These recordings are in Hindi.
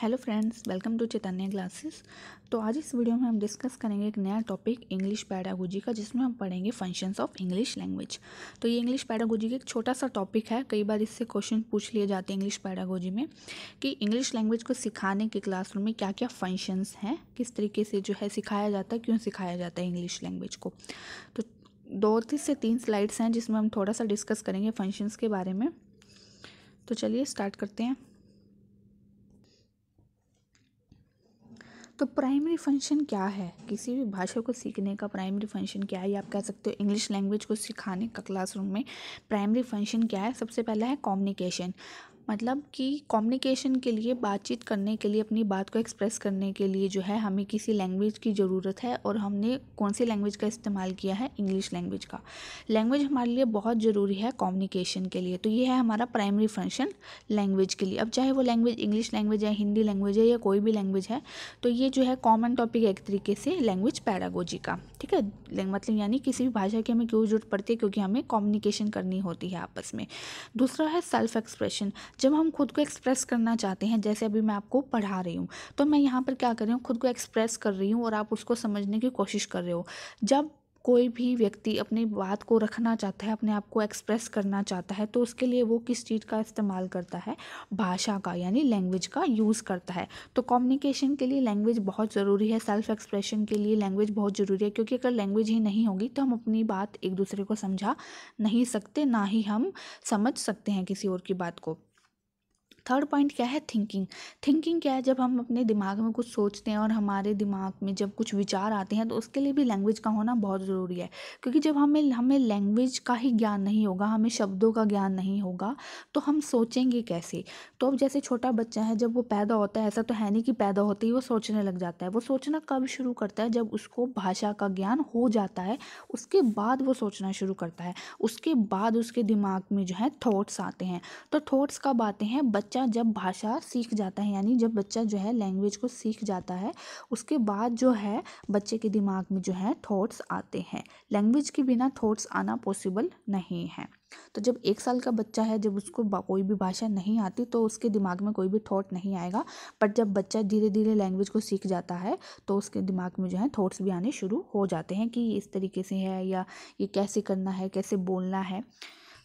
Hello friends, welcome to Chaitanya classes. तो आज इस वीडियो में हम डिस्कस करेंगे एक नया टॉपिक इंग्लिश पैडागोजी का, जिसमें हम पढ़ेंगे फंक्शंस ऑफ इंग्लिश लैंग्वेज। तो ये इंग्लिश पैडागोजी का एक छोटा सा टॉपिक है। कई बार इससे क्वेश्चन पूछ लिए जाते हैं इंग्लिश पैडागोजी में कि इंग्लिश लैंग्वेज को सिखाने के क्लासरूम में क्या क्या फंक्शंस हैं, किस तरीके से जो है सिखाया जाता है, क्यों सिखाया जाता है इंग्लिश लैंग्वेज को। तो 2 से 3 स्लाइड्स हैं जिसमें हम थोड़ा सा डिस्कस करेंगे फंक्शंस के बारे में। तो चलिए स्टार्ट करते हैं। तो प्राइमरी फंक्शन क्या है, किसी भी भाषा को सीखने का प्राइमरी फंक्शन क्या है, या आप कह सकते हो इंग्लिश लैंग्वेज को सिखाने का क्लासरूम में प्राइमरी फंक्शन क्या है। सबसे पहला है कम्युनिकेशन, मतलब कि कम्युनिकेशन के लिए, बातचीत करने के लिए, अपनी बात को एक्सप्रेस करने के लिए जो है हमें किसी लैंग्वेज की ज़रूरत है। और हमने कौन सी लैंग्वेज का इस्तेमाल किया है, इंग्लिश लैंग्वेज का। लैंग्वेज हमारे लिए बहुत ज़रूरी है कम्युनिकेशन के लिए। तो ये है हमारा प्राइमरी फंक्शन लैंग्वेज के लिए। अब चाहे वो लैंग्वेज इंग्लिश लैंग्वेज है, हिंदी लैंग्वेज है, या कोई भी लैंग्वेज है, तो ये जो है कॉमन टॉपिक है एक तरीके से लैंग्वेज पैडागोजी का। ठीक है, मतलब यानी किसी भी भाषा की हमें क्यों जरूरत पड़ती है, क्योंकि हमें कम्युनिकेशन करनी होती है आपस में। दूसरा है सेल्फ एक्सप्रेशन। जब हम खुद को एक्सप्रेस करना चाहते हैं, जैसे अभी मैं आपको पढ़ा रही हूँ, तो मैं यहाँ पर क्या कर रही हूँ, खुद को एक्सप्रेस कर रही हूँ और आप उसको समझने की कोशिश कर रहे हो। जब कोई भी व्यक्ति अपनी बात को रखना चाहता है, अपने आप को एक्सप्रेस करना चाहता है, तो उसके लिए वो किस चीज़ का इस्तेमाल करता है, भाषा का, यानी लैंग्वेज का यूज़ करता है। तो कम्युनिकेशन के लिए लैंग्वेज बहुत ज़रूरी है, सेल्फ एक्सप्रेशन के लिए लैंग्वेज बहुत ज़रूरी है, क्योंकि अगर लैंग्वेज ही नहीं होगी तो हम अपनी बात एक दूसरे को समझा नहीं सकते, ना ही हम समझ सकते हैं किसी और की बात को। थर्ड पॉइंट क्या है, थिंकिंग। थिंकिंग क्या है, जब हम अपने दिमाग में कुछ सोचते हैं और हमारे दिमाग में जब कुछ विचार आते हैं, तो उसके लिए भी लैंग्वेज का होना बहुत ज़रूरी है। क्योंकि जब हमें लैंग्वेज का ही ज्ञान नहीं होगा, हमें शब्दों का ज्ञान नहीं होगा, तो हम सोचेंगे कैसे। तो अब जैसे छोटा बच्चा है, जब वो पैदा होता है, ऐसा तो है नहीं कि पैदा होते ही वो सोचने लग जाता है। वो सोचना कब शुरू करता है, जब उसको भाषा का ज्ञान हो जाता है, उसके बाद वो सोचना शुरू करता है। उसके बाद उसके दिमाग में जो है थॉट्स आते हैं। तो थॉट्स कब आते हैं, बच्चा जब भाषा सीख जाता है, यानी जब बच्चा जो है लैंग्वेज को सीख जाता है, उसके बाद जो है बच्चे के दिमाग में जो है थॉट्स आते हैं। लैंग्वेज के बिना थॉट्स आना पॉसिबल नहीं है। तो जब 1 साल का बच्चा है, जब उसको कोई भी भाषा नहीं आती, तो उसके दिमाग में कोई भी थॉट नहीं आएगा। बट जब बच्चा धीरे धीरे लैंग्वेज को सीख जाता है, तो उसके दिमाग में जो है थॉट्स भी आने शुरू हो जाते हैं कि ये इस तरीके से है, या ये कैसे करना है, कैसे बोलना है।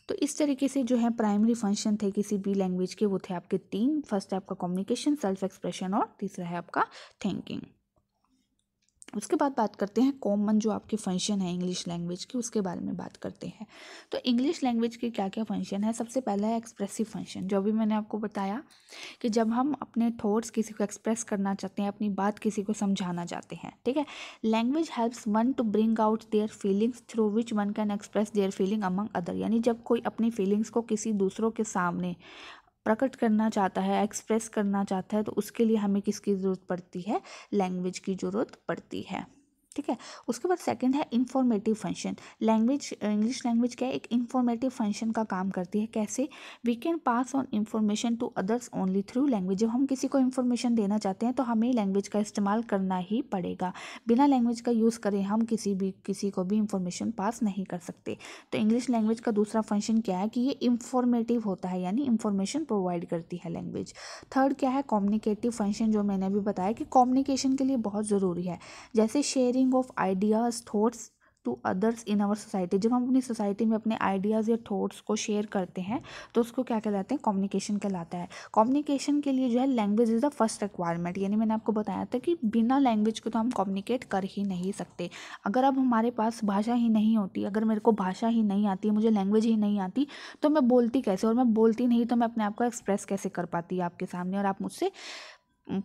तो इस तरीके से जो है प्राइमरी फंक्शन थे किसी भी लैंग्वेज के, वो थे आपके 3। फर्स्ट है आपका कम्युनिकेशन, सेल्फ एक्सप्रेशन, और तीसरा है आपका थिंकिंग। उसके बाद बात करते हैं कॉमन जो आपके फंक्शन है इंग्लिश लैंग्वेज के, उसके बारे में बात करते हैं। तो इंग्लिश लैंग्वेज के क्या क्या फंक्शन है। सबसे पहला है एक्सप्रेसिव फंक्शन, जो भी मैंने आपको बताया कि जब हम अपने थॉट्स किसी को एक्सप्रेस करना चाहते हैं, अपनी बात किसी को समझाना चाहते हैं। ठीक है, language helps one two bring out their feelings through which one can express their feeling among other. यानी जब कोई अपनी फीलिंग्स को किसी दूसरों के सामने प्रकट करना चाहता है, एक्सप्रेस करना चाहता है, तो उसके लिए हमें किसकी ज़रूरत पड़ती है, लैंग्वेज की ज़रूरत पड़ती है। ठीक है, उसके बाद सेकंड है informative function. Language, English language क्या है, एक इंफॉर्मेटिव फंक्शन का काम करती है। कैसे, we can pass on information to others only through language. जब हम किसी को इंफॉर्मेशन देना चाहते हैं, तो हमें लैंग्वेज का इस्तेमाल करना ही पड़ेगा। बिना लैंग्वेज का यूज़ करें हम किसी को भी इंफॉर्मेशन पास नहीं कर सकते। तो इंग्लिश लैंग्वेज का दूसरा फंक्शन क्या है कि ये इंफॉर्मेटिव होता है, यानी इंफॉर्मेशन प्रोवाइड करती है लैंग्वेज। थर्ड क्या है, कम्युनिकेटिव फंक्शन, जो मैंने अभी बताया कि कम्युनिकेशन के लिए बहुत ज़रूरी है। जैसे sharing of ideas, thoughts to others in our society. जब हम अपनी सोसाइटी में अपने आइडियाज़ या थॉट्स को शेयर करते हैं, तो उसको क्या कहलाते हैं, कम्युनिकेशन कहलाता है। कम्युनिकेशन के लिए जो है language is the first requirement. यानी मैंने आपको बताया था कि बिना लैंग्वेज को तो हम कम्युनिकेट कर ही नहीं सकते। अगर अब हमारे पास भाषा ही नहीं होती, अगर मेरे को भाषा ही नहीं आती, मुझे लैंग्वेज ही नहीं आती, तो मैं बोलती कैसे, और मैं बोलती नहीं तो मैं अपने आप को एक्सप्रेस कैसे कर पाती आपके सामने, और आप मुझसे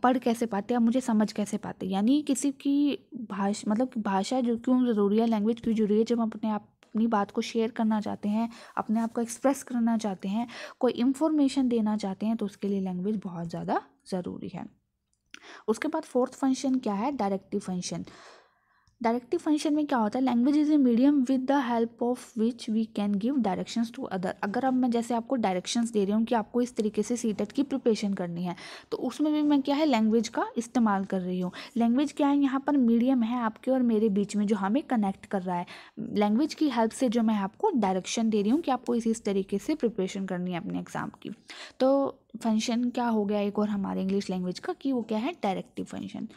पढ़ कैसे पाते, आप मुझे समझ कैसे पाते। यानी किसी की भाषा, मतलब भाषा जो क्यों ज़रूरी है, लैंग्वेज क्यों ज़रूरी है, जब हम अपनी बात को शेयर करना चाहते हैं, अपने आप को एक्सप्रेस करना चाहते हैं, कोई इन्फॉर्मेशन देना चाहते हैं, तो उसके लिए लैंग्वेज बहुत ज़्यादा ज़रूरी है। उसके बाद फोर्थ फंक्शन क्या है, डायरेक्टिव फंक्शन। डायरेक्टिव फंक्शन में क्या होता है, language is a medium with the help of which we can give directions to other. अगर अब मैं जैसे आपको डायरेक्शंस दे रही हूँ कि आपको इस तरीके से सीटेट की प्रिपरेशन करनी है, तो उसमें भी मैं क्या है लैंग्वेज का इस्तेमाल कर रही हूँ। लैंग्वेज क्या है, यहाँ पर मीडियम है आपके और मेरे बीच में जो हमें कनेक्ट कर रहा है। लैंग्वेज की हेल्प से जो मैं आपको डायरेक्शन दे रही हूँ कि आपको इस तरीके से प्रिपरेशन करनी है अपने एग्ज़ाम की। तो फंक्शन क्या हो गया एक और हमारे इंग्लिश लैंग्वेज का कि वो क्या है, डायरेक्टिव फंक्शन।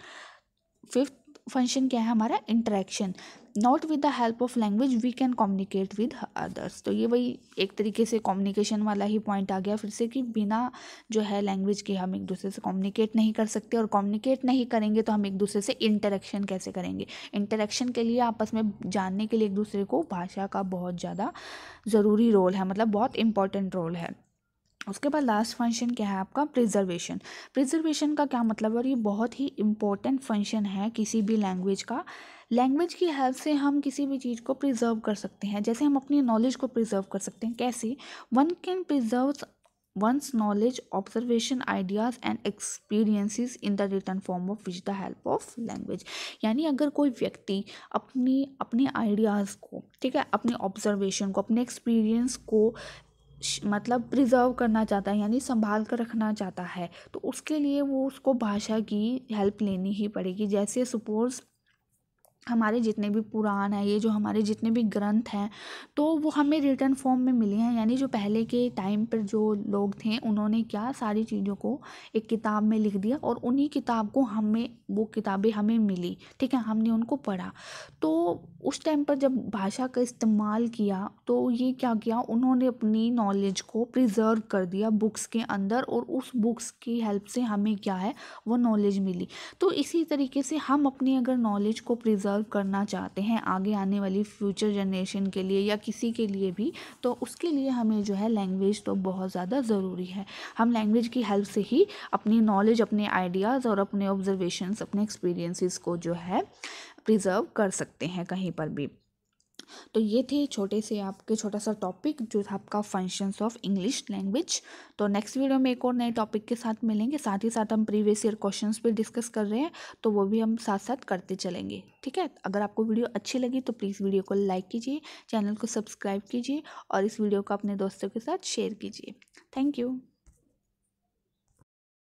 फिफ्थ फंक्शन क्या है हमारा, interaction. Not with the help of language we can communicate with others. तो ये वही एक तरीके से कम्युनिकेशन वाला ही पॉइंट आ गया फिर से कि बिना जो है लैंग्वेज के हम एक दूसरे से कम्युनिकेट नहीं कर सकते, और कम्युनिकेट नहीं करेंगे तो हम एक दूसरे से इंटरेक्शन कैसे करेंगे। इंटरेक्शन के लिए आपस में जानने के लिए एक दूसरे को भाषा का बहुत ज़्यादा ज़रूरी रोल है, मतलब बहुत इंपॉर्टेंट रोल है। उसके बाद लास्ट फंक्शन क्या है आपका, प्रिजर्वेशन। प्रिजर्वेशन का क्या मतलब है, और ये बहुत ही इम्पोर्टेंट फंक्शन है किसी भी लैंग्वेज का। लैंग्वेज की हेल्प से हम किसी भी चीज़ को प्रिजर्व कर सकते हैं, जैसे हम अपनी नॉलेज को प्रिजर्व कर सकते हैं। कैसे, one can preserve one's knowledge, observation, ideas and experiences in the written form of with the help of language। यानी अगर कोई व्यक्ति अपने आइडियाज़ को, ठीक है, अपने ऑब्जर्वेशन को, अपने एक्सपीरियंस को मतलब प्रिजर्व करना चाहता है, यानी संभाल कर रखना चाहता है, तो उसके लिए वो उसको भाषा की हेल्प लेनी ही पड़ेगी। जैसे सपोज़ हमारे जितने भी पुराण हैं, ये जो हमारे जितने भी ग्रंथ हैं, तो वो हमें रिटन फॉर्म में मिले हैं। यानी जो पहले के टाइम पर जो लोग थे उन्होंने क्या सारी चीज़ों को एक किताब में लिख दिया, और उन्हीं किताब को हमें, वो किताबें हमें मिली, ठीक है, हमने उनको पढ़ा। तो उस टाइम पर जब भाषा का इस्तेमाल किया तो ये क्या किया, उन्होंने अपनी नॉलेज को प्रिजर्व कर दिया बुक्स के अंदर, और उस बुक्स की हेल्प से हमें क्या है, वो नॉलेज मिली। तो इसी तरीके से हम अपनी अगर नॉलेज को प्रिजर्व करना चाहते हैं आगे आने वाली फ्यूचर जनरेशन के लिए या किसी के लिए भी, तो उसके लिए हमें जो है लैंग्वेज तो बहुत ज़्यादा ज़रूरी है। हम लैंग्वेज की हेल्प से ही अपनी नॉलेज, अपने आइडियाज़ और अपने ऑब्जर्वेशंस, अपने एक्सपीरियंसेस को जो है प्रिजर्व कर सकते हैं कहीं पर भी। तो ये थे छोटे से आपके छोटा सा टॉपिक जो था आपका फंक्शंस ऑफ इंग्लिश लैंग्वेज। तो नेक्स्ट वीडियो में एक और नए टॉपिक के साथ मिलेंगे, साथ ही साथ हम प्रीवियस ईयर क्वेश्चंस पे डिस्कस कर रहे हैं, तो वो भी हम साथ साथ करते चलेंगे, ठीक है। अगर आपको वीडियो अच्छी लगी तो प्लीज़ वीडियो को लाइक कीजिए, चैनल को सब्सक्राइब कीजिए और इस वीडियो को अपने दोस्तों के साथ शेयर कीजिए। Thank you.